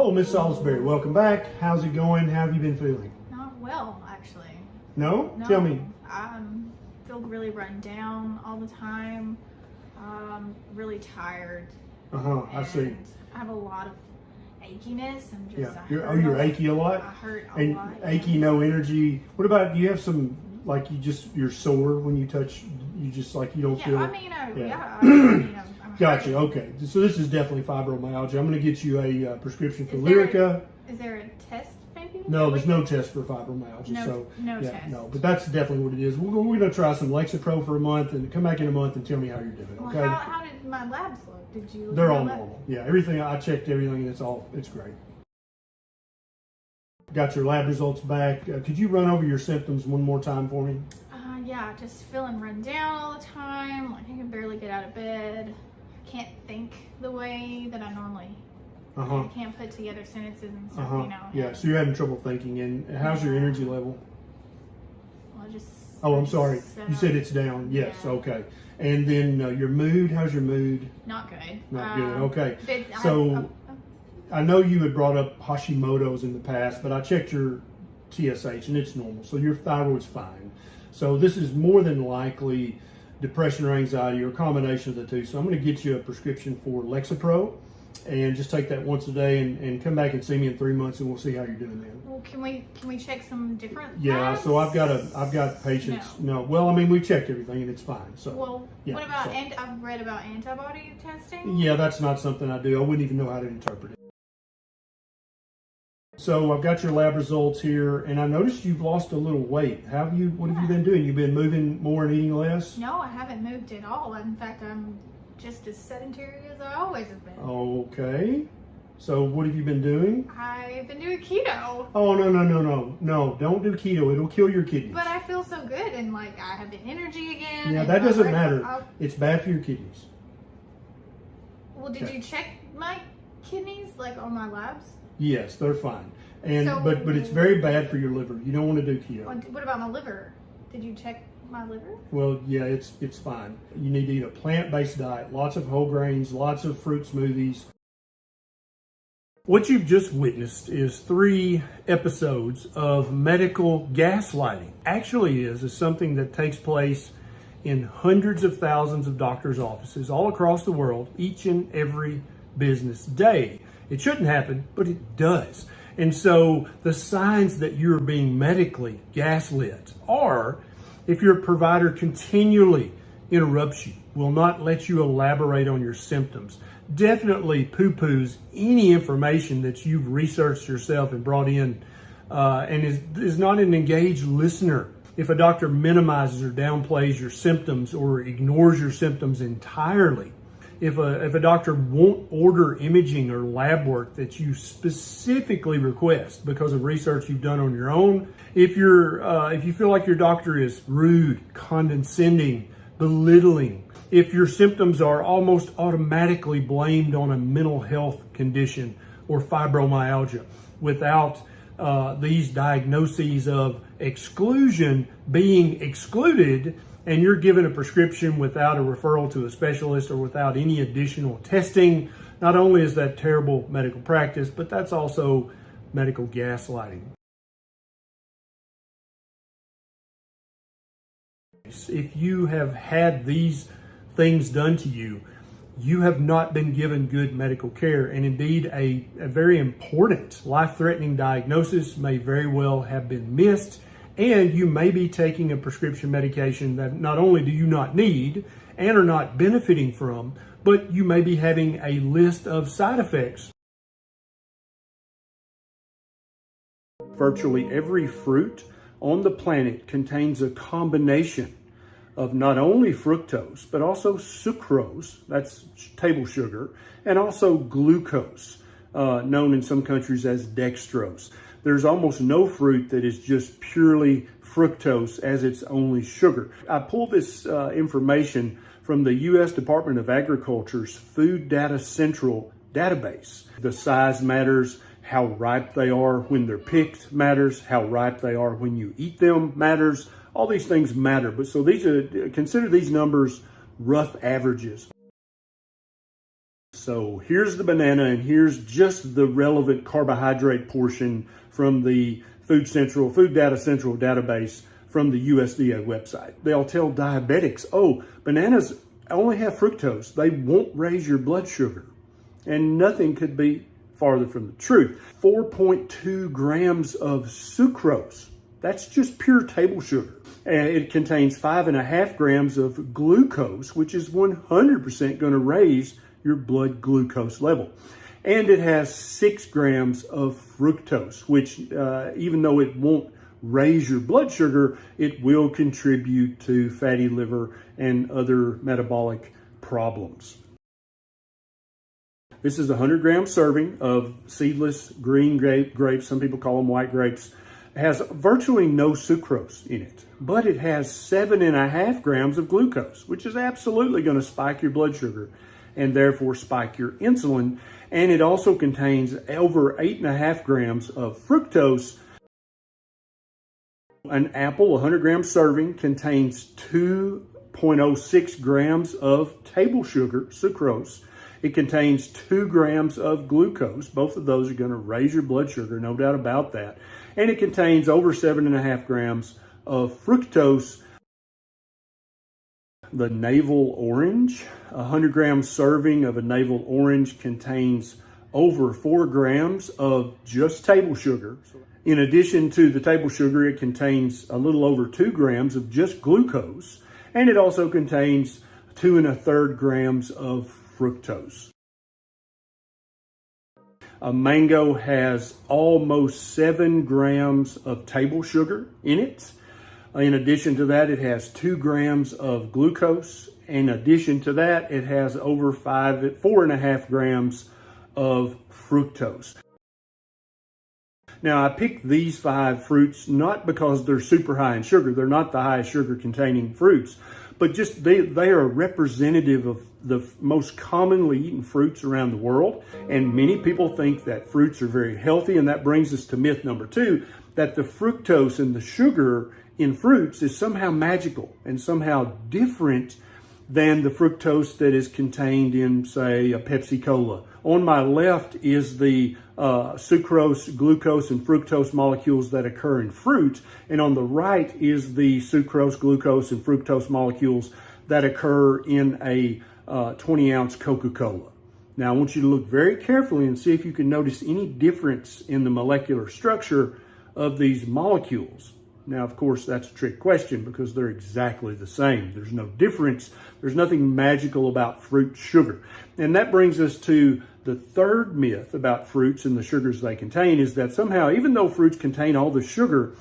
Oh, Miss Salisbury, welcome back. How's it going? How have you been feeling? Not well, actually. No? No, Tell me. I feel really run down all the time. Really tired. I see. I have a lot of achiness and just. Yeah. You're achy a lot? I hurt a and lot. Achy, no energy. What about, do you have some, like you're sore when you touch, you just like you don't Yeah, feel? I mean, Yeah. I'm Gotcha. hurting. Okay. So this is definitely fibromyalgia. I'm going to get you a prescription for Is there Lyrica. Is there a test, maybe? No, there's no test for fibromyalgia. No test. No, but that's definitely what it is. We're going to try some Lexapro for a month and come back in a month and tell me how you're doing. Okay. Well, how did my labs look? Did you? Look They're at all my lab? normal. Yeah, everything, I checked everything, it's great. Got your lab results back. Could you run over your symptoms one more time for me? Yeah, just feeling run down all the time. Like I can barely get out of bed. I can't think the way that I normally. I can't put together sentences and stuff, you know. Yeah, so you're having trouble thinking. And how's your energy level? Well, Oh, I'm sorry. You said it's down. Yes, yeah. Okay. And then your mood, how's your mood? Not good. Not good, okay. But So I know you had brought up Hashimoto's in the past, but I checked your TSH and it's normal. So your thyroid's fine. So this is more than likely depression or anxiety or a combination of the two. So I'm going to get you a prescription for Lexapro and just take that once a day and come back and see me in 3 months and we'll see how you're doing then. Well, can we check some different Yeah, labs? so I've got patients. No. Well, I mean, we checked everything and it's fine. So well, yeah, what about so. and I've read about antibody testing. Yeah, that's not something I do. I wouldn't even know how to interpret it. So I've got your lab results here, and I noticed you've lost a little weight. What have you been doing? You've been moving more and eating less? No, I haven't moved at all. In fact, I'm just as sedentary as I always have been. Okay. So what have you been doing? I've been doing keto. Oh, no. Don't do keto. It'll kill your kidneys. But I feel so good and like I have the energy again. Yeah, and that doesn't my matter. It's bad for your kidneys. Well, did you check my kidneys like on my labs? Yes, they're fine. And So- but it's very bad for your liver. You don't want to do keto. What about my liver? Did you check my liver? Well, yeah, it's fine. You need to eat a plant-based diet, lots of whole grains, lots of fruit smoothies. What you've just witnessed is 3 episodes of medical gaslighting. Actually is something that takes place in hundreds of thousands of doctors' offices all across the world, each and every business day. It shouldn't happen, but it does. And so the signs that you're being medically gaslit are if your provider continually interrupts you, will not let you elaborate on your symptoms, definitely poo-poos any information that you've researched yourself and brought in, and is not an engaged listener. If a doctor minimizes or downplays your symptoms or ignores your symptoms entirely, if a doctor won't order imaging or lab work that you specifically request because of research you've done on your own, if you feel like your doctor is rude, condescending, belittling, if your symptoms are almost automatically blamed on a mental health condition or fibromyalgia without these diagnoses of exclusion being excluded, and you're given a prescription without a referral to a specialist or without any additional testing, not only is that terrible medical practice, but that's also medical gaslighting. If you have had these things done to you, you have not been given good medical care, and indeed a very important life-threatening diagnosis may very well have been missed, and you may be taking a prescription medication that not only do you not need and are not benefiting from, but you may be having a list of side effects. Virtually every fruit on the planet contains a combination of not only fructose, but also sucrose, that's table sugar, and also glucose, known in some countries as dextrose. There's almost no fruit that is just purely fructose as its only sugar. I pulled this information from the U.S. Department of Agriculture's Food Data Central database. The size matters, how ripe they are when they're picked matters, how ripe they are when you eat them matters. All these things matter, but so consider these numbers rough averages. So here's the banana, and here's just the relevant carbohydrate portion from the Food Data Central database from the USDA website. They'll tell diabetics, oh, bananas only have fructose. They won't raise your blood sugar. And nothing could be farther from the truth. 4.2 grams of sucrose. That's just pure table sugar. It contains 5.5 grams of glucose, which is 100% going to raise your blood glucose level. And it has 6 grams of fructose, which even though it won't raise your blood sugar, it will contribute to fatty liver and other metabolic problems. This is a 100-gram serving of seedless green grapes. Some people call them white grapes. It has virtually no sucrose in it, but it has 7.5 grams of glucose, which is absolutely going to spike your blood sugar and therefore spike your insulin. And it also contains over 8.5 grams of fructose. An apple, 100-gram serving, contains 2.06 grams of table sugar, sucrose. It contains 2 grams of glucose. Both of those are going to raise your blood sugar, no doubt about that. And it contains over 7.5 grams of fructose. The navel orange, a 100-gram serving of a navel orange contains over 4 grams of just table sugar. In addition to the table sugar, it contains a little over 2 grams of just glucose, and it also contains 2.33 grams of fructose. A mango has almost 7 grams of table sugar in it. In addition to that, it has 2 grams of glucose. In addition to that, it has over 4.5 grams of fructose. Now, I picked these 5 fruits not because they're super high in sugar. They're not the highest sugar containing fruits, but just they are representative of the most commonly eaten fruits around the world. And many people think that fruits are very healthy. And that brings us to myth number 2, that the fructose and the sugar in fruits is somehow magical and somehow different than the fructose that is contained in, say, a Pepsi Cola. On my left is the sucrose, glucose, and fructose molecules that occur in fruit. And on the right is the sucrose, glucose, and fructose molecules that occur in a 20-ounce Coca-Cola. Now, I want you to look very carefully and see if you can notice any difference in the molecular structure of these molecules. Now, of course, that's a trick question because they're exactly the same. There's no difference. There's nothing magical about fruit sugar. And that brings us to the third myth about fruits and the sugars they contain, is that somehow, even though fruits contain all the sugar,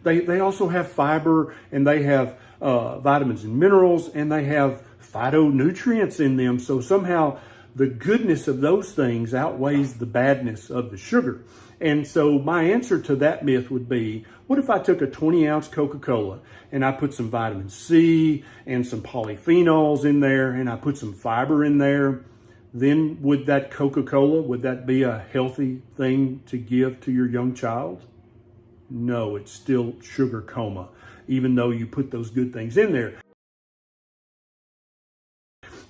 they also have fiber, and they have vitamins and minerals, and they have phytonutrients in them. So somehow the goodness of those things outweighs the badness of the sugar. And so my answer to that myth would be, what if I took a 20-ounce Coca-Cola and I put some vitamin C and some polyphenols in there, and I put some fiber in there? Then would that Coca-Cola, would that be a healthy thing to give to your young child? No, it's still sugar coma, even though you put those good things in there.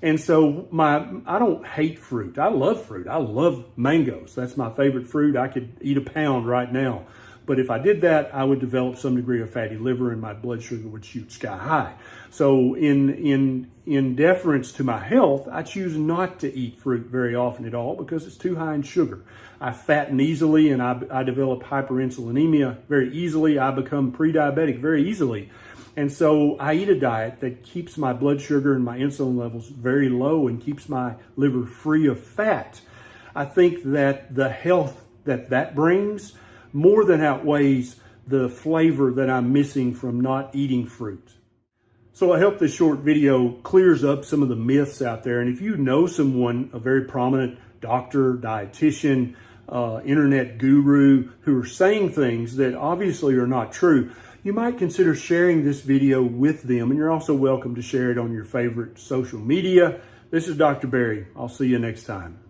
And so I don't hate fruit. I love fruit. I love mangoes. That's my favorite fruit. I could eat a pound right now. But if I did that, I would develop some degree of fatty liver and my blood sugar would shoot sky high. So in deference to my health, I choose not to eat fruit very often at all because it's too high in sugar. I fatten easily, and I develop hyperinsulinemia very easily. I become pre-diabetic very easily. And so I eat a diet that keeps my blood sugar and my insulin levels very low and keeps my liver free of fat. I think that the health that brings more than outweighs the flavor that I'm missing from not eating fruit. So I hope this short video clears up some of the myths out there. And if you know someone, a very prominent doctor, dietitian, internet guru, who are saying things that obviously are not true, you might consider sharing this video with them. And you're also welcome to share it on your favorite social media. This is Dr. Berry. I'll see you next time.